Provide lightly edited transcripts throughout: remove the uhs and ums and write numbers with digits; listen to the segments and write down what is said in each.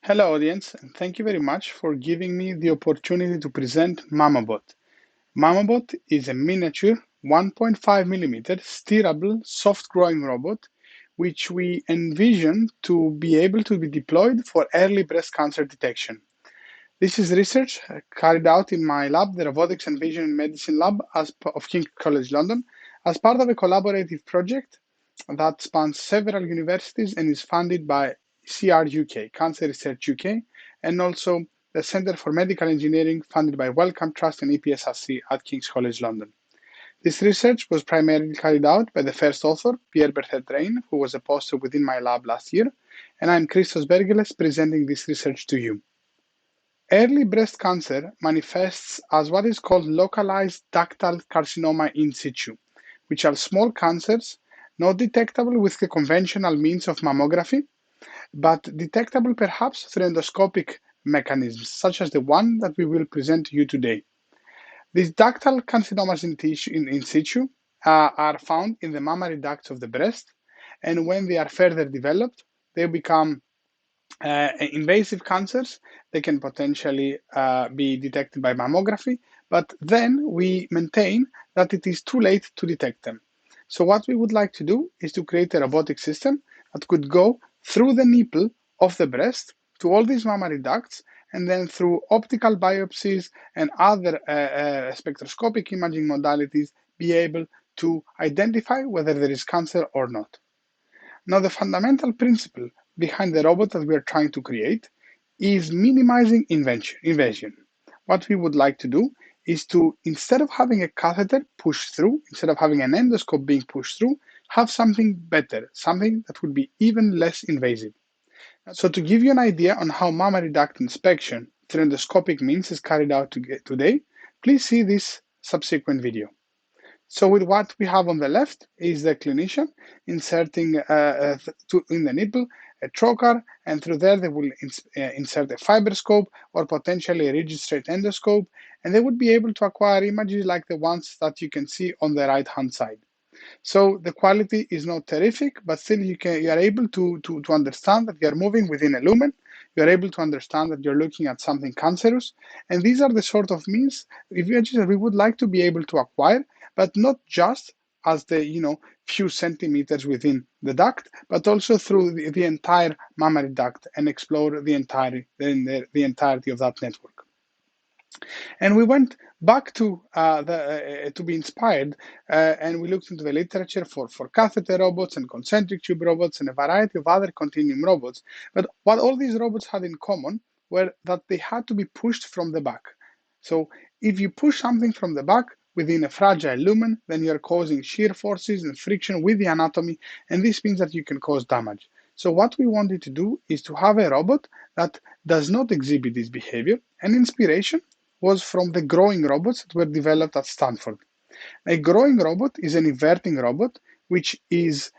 Hello audience, and thank you very much for giving me the opportunity to present MAMMOBOT. MAMMOBOT is a miniature 1.5 millimeter steerable soft-growing robot which we envision to be able to be deployed for early breast cancer detection. This is research carried out in my lab, the Robotics and Vision Medicine Lab of King's College London, as part of a collaborative project that spans several universities and is funded by CR UK, Cancer Research UK, and also the Centre for Medical Engineering funded by Wellcome Trust and EPSRC at King's College London. This research was primarily carried out by the first author, Pierre Berthet-Rein, who was a postdoc within my lab last year, and I'm Christos Bergeles presenting this research to you. Early breast cancer manifests as what is called localized ductal carcinoma in situ, which are small cancers not detectable with the conventional means of mammography, but detectable perhaps through endoscopic mechanisms, such as the one that we will present to you today. These ductal carcinomas in situ are found in the mammary ducts of the breast, and when they are further developed, they become invasive cancers. They can potentially be detected by mammography, but then we maintain that it is too late to detect them. So what we would like to do is to create a robotic system that could go through the nipple of the breast to all these mammary ducts, and then through optical biopsies and other spectroscopic imaging modalities, be able to identify whether there is cancer or not. Now, the fundamental principle behind the robot that we are trying to create is minimizing invasion. What we would like to do is to, instead of having a catheter push through, instead of having an endoscope being pushed through, have something better, something that would be even less invasive. So to give you an idea on how mammary duct inspection through endoscopic means is carried out today, please see this subsequent video. So with what we have on the left is the clinician inserting in the nipple a trocar, and through there they will insert a fibroscope or potentially a rigid straight endoscope, and they would be able to acquire images like the ones that you can see on the right-hand side. So the quality is not terrific, but still you are able to understand that you are moving within a lumen. You are able to understand that you're looking at something cancerous. And these are the sort of means images that we would like to be able to acquire, but not just as the few centimeters within the duct, but also through the entire mammary duct and explore the entirety of that network. And we went back to be inspired, and we looked into the literature for catheter robots and concentric tube robots and a variety of other continuum robots. But what all these robots had in common were that they had to be pushed from the back. So if you push something from the back within a fragile lumen, then you're causing shear forces and friction with the anatomy, and this means that you can cause damage. So what we wanted to do is to have a robot that does not exhibit this behavior, and inspiration was from the growing robots that were developed at Stanford. A growing robot is an inverting robot, which is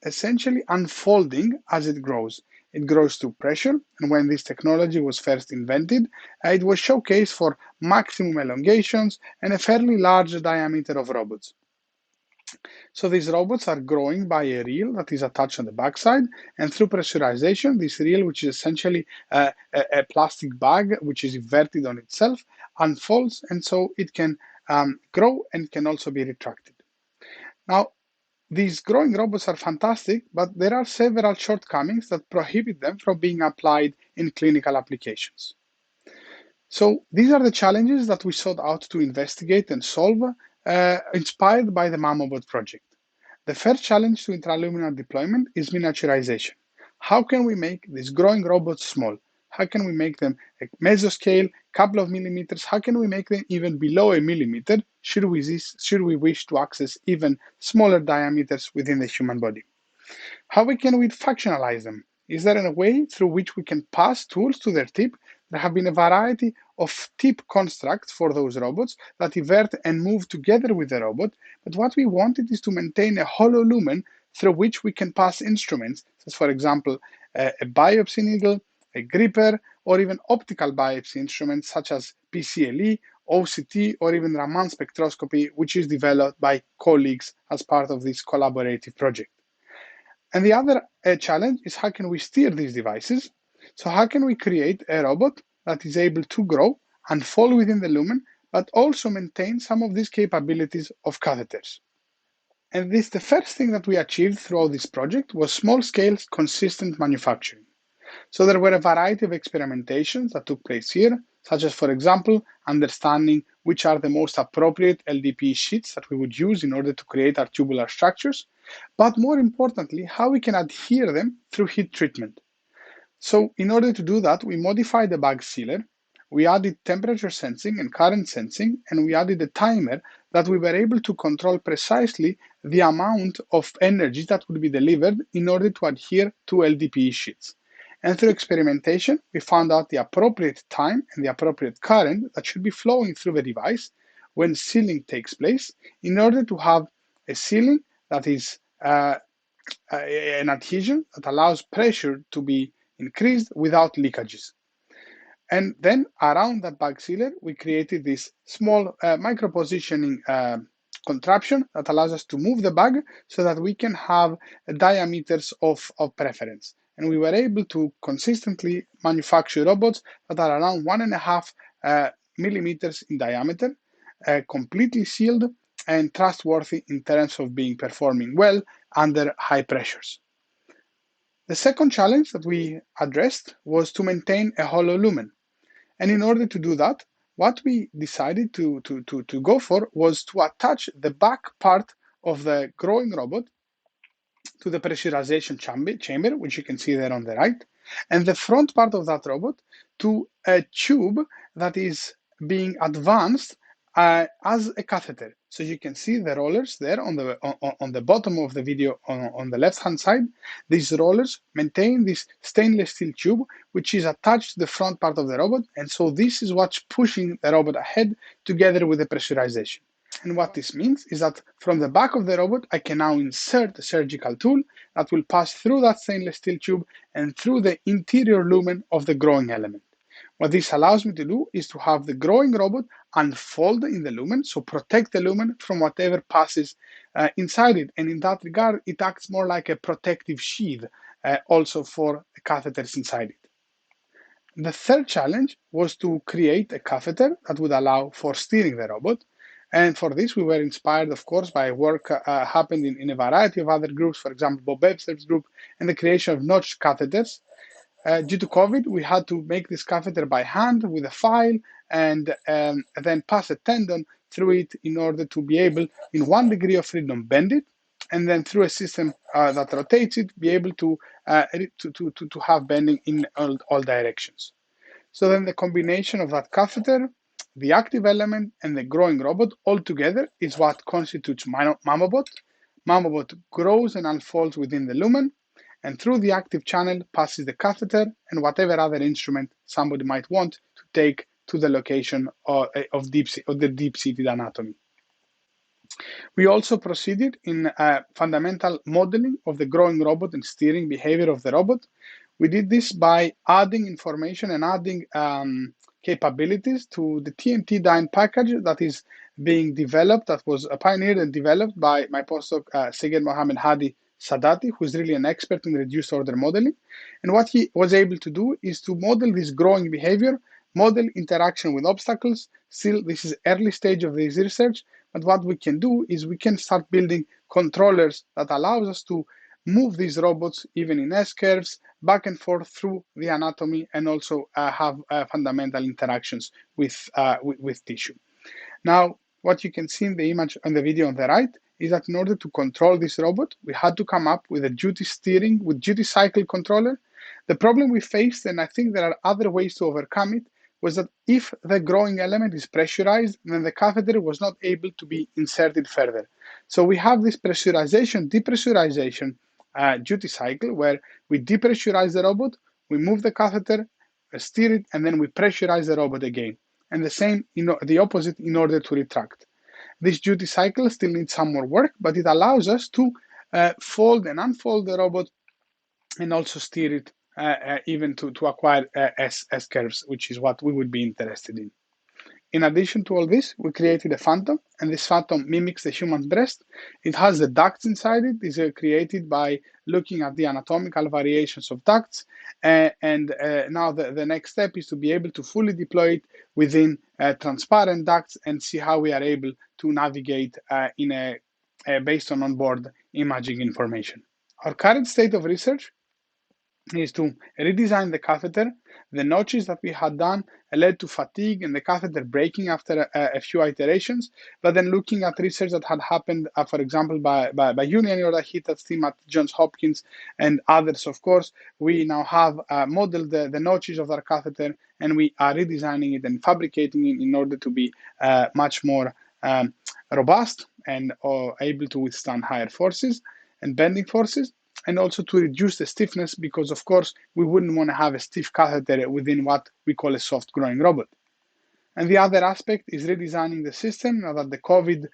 essentially unfolding as it grows. It grows through pressure, and when this technology was first invented, it was showcased for maximum elongations and a fairly large diameter of robots. So these robots are growing by a reel that is attached on the backside, and through pressurization, this reel, which is essentially a plastic bag which is inverted on itself, unfolds, and so it can grow and can also be retracted. Now, these growing robots are fantastic, but there are several shortcomings that prohibit them from being applied in clinical applications. So these are the challenges that we sought out to investigate and solve, inspired by the MAMMOBOT project. The first challenge to intraluminal deployment is miniaturization. How can we make these growing robots small? How can we make them a mesoscale, couple of millimeters? How can we make them even below a millimeter, should we wish to access even smaller diameters within the human body? How can we functionalize them? Is there a way through which we can pass tools to their tip? There have been a variety of tip constructs for those robots that invert and move together with the robot, but what we wanted is to maintain a hollow lumen through which we can pass instruments, such for example, a biopsy needle, a gripper, or even optical biopsy instruments such as PCLE, OCT, or even Raman spectroscopy, which is developed by colleagues as part of this collaborative project. And the other challenge is how can we steer these devices? So how can we create a robot that is able to grow and fall within the lumen, but also maintain some of these capabilities of catheters? And the first thing that we achieved throughout this project was small-scale, consistent manufacturing. So there were a variety of experimentations that took place here, such as, for example, understanding which are the most appropriate LDPE sheets that we would use in order to create our tubular structures, but more importantly, how we can adhere them through heat treatment. So in order to do that, we modified the bag sealer, we added temperature sensing and current sensing, and we added a timer that we were able to control precisely the amount of energy that would be delivered in order to adhere to LDPE sheets. And through experimentation, we found out the appropriate time and the appropriate current that should be flowing through the device when sealing takes place in order to have a sealing that is an adhesion that allows pressure to be increased without leakages. And then around that bag sealer, we created this small micro-positioning contraption that allows us to move the bag so that we can have diameters of preference. And we were able to consistently manufacture robots that are around 1.5 millimeters in diameter, completely sealed and trustworthy in terms of being performing well under high pressures. The second challenge that we addressed was to maintain a hollow lumen. And in order to do that, what we decided to go for was to attach the back part of the growing robot to the pressurization chamber, which you can see there on the right, and the front part of that robot to a tube that is being advanced as a catheter. So you can see the rollers there on the bottom of the video on the left-hand side. These rollers maintain this stainless steel tube, which is attached to the front part of the robot. And so this is what's pushing the robot ahead together with the pressurization. And what this means is that from the back of the robot, I can now insert a surgical tool that will pass through that stainless steel tube and through the interior lumen of the growing element. What this allows me to do is to have the growing robot unfold in the lumen, so protect the lumen from whatever passes inside it. And in that regard, it acts more like a protective sheath also for the catheters inside it. The third challenge was to create a catheter that would allow for steering the robot. And for this, we were inspired, of course, by work happened in a variety of other groups, for example, Bob Webster's group, and the creation of notch catheters. Due to COVID, we had to make this catheter by hand with a file and then pass a tendon through it in order to be able, in 1 degree of freedom, bend it, and then through a system that rotates it, be able to have bending in all directions. So then the combination of that catheter, the active element, and the growing robot all together is what constitutes Mammobot. Mammobot grows and unfolds within the lumen, and through the active channel passes the catheter and whatever other instrument somebody might want to take to the location of the deep-seated anatomy. We also proceeded in fundamental modeling of the growing robot and steering behavior of the robot. We did this by adding information and adding capabilities to the TNT dyne package that is being developed, that was pioneered and developed by my postdoc, Seged Mohammed Hadi Sadati, who is really an expert in reduced order modeling. And what he was able to do is to model this growing behavior, model interaction with obstacles. Still, this is early stage of this research, but what we can do is we can start building controllers that allows us to move these robots, even in S-curves, back and forth through the anatomy, and also have fundamental interactions with tissue. Now, what you can see in the image on the video on the right is that in order to control this robot, we had to come up with a duty steering with duty cycle controller. The problem we faced, and I think there are other ways to overcome it, was that if the growing element is pressurized, then the catheter was not able to be inserted further. So we have this pressurization, depressurization duty cycle where we depressurize the robot, we move the catheter, steer it, and then we pressurize the robot again. And the same, the opposite in order to retract. This duty cycle still needs some more work, but it allows us to fold and unfold the robot and also steer it even to acquire S-curves, which is what we would be interested in. In addition to all this, we created a phantom, and this phantom mimics the human breast. It has the ducts inside it. These are created by looking at the anatomical variations of ducts. Now the next step is to be able to fully deploy it within transparent ducts and see how we are able to navigate based on onboard imaging information. Our current state of research is to redesign the catheter. The notches that we had done led to fatigue and the catheter breaking after a few iterations. But then looking at research that had happened, for example, by Union Yordahitat's team at Johns Hopkins and others, of course, we now have modeled the notches of our catheter, and we are redesigning it and fabricating it in order to be much more robust and able to withstand higher forces and bending forces, and also to reduce the stiffness, because of course we wouldn't want to have a stiff catheter within what we call a soft growing robot. And the other aspect is redesigning the system. Now that the COVID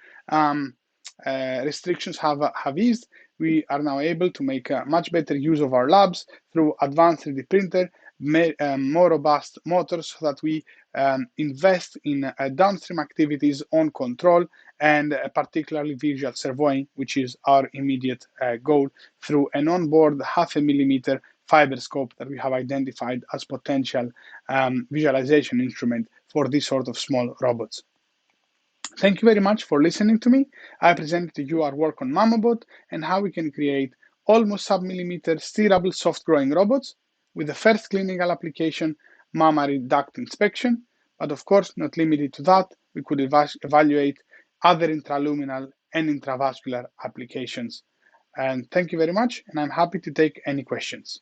restrictions have eased, we are now able to make much better use of our labs through advanced 3D printer, more robust motors, so that we invest in downstream activities on control, and particularly visual servoing, which is our immediate goal, through an onboard 0.5 millimeter fiber scope that we have identified as potential visualization instrument for this sort of small robots. Thank you very much for listening to me. I presented to you our work on Mammabot and how we can create almost sub-millimetre steerable soft growing robots with the first clinical application, mammary duct inspection. But of course, not limited to that, we could evaluate other intraluminal and intravascular applications. And thank you very much, and I'm happy to take any questions.